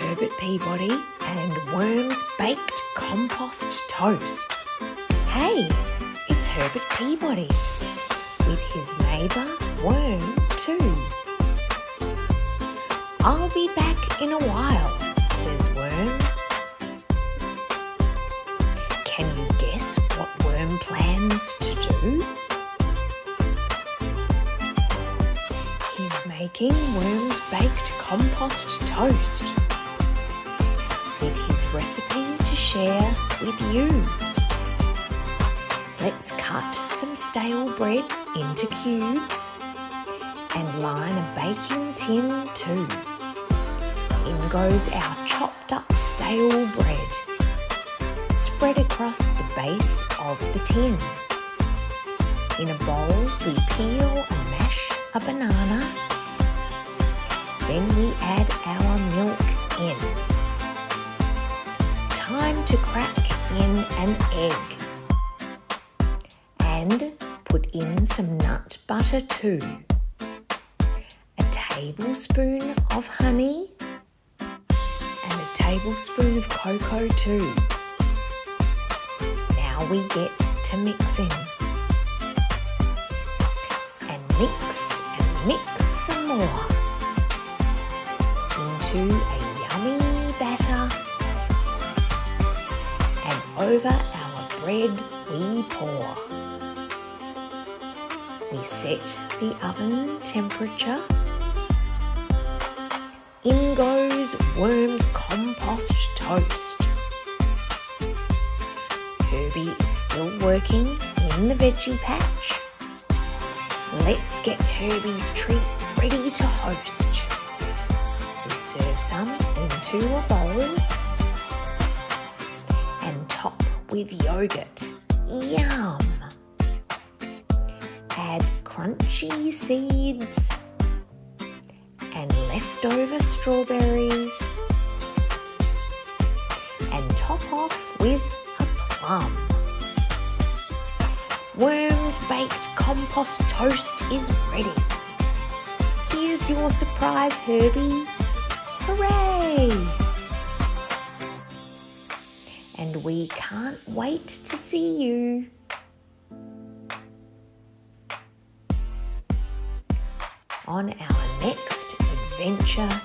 Herbert Peabody and Worm's Baked Compost Toast. Hey, it's Herbert Peabody with his neighbour Worm too. "I'll be back in a while," says Worm. Can you guess what Worm plans to do? He's making Worm's Baked Compost Toast with his recipe to share with you. Let's cut some stale bread into cubes and line a baking tin too. In goes our chopped up stale bread, spread across the base of the tin. In a bowl we peel and mash a banana. Then we add our milk in. Time to crack in an egg. And put in some nut butter too. A tablespoon of honey and a tablespoon of cocoa too. Now we get to mixing. And mix some more into a yummy batter. And over our bread we pour. We set the oven temperature. In goes Worm's Compost Toast. Herbie is still working in the veggie patch. Let's get Herbie's treat ready to host. We serve some into a bowl and top with yogurt. Yum! Add crunchy seeds and leftover strawberries and top off with a plum. Worm's Baked Compost Toast is ready. Here's your surprise, Herbie. Hooray! And we can't wait to see you. On our next adventure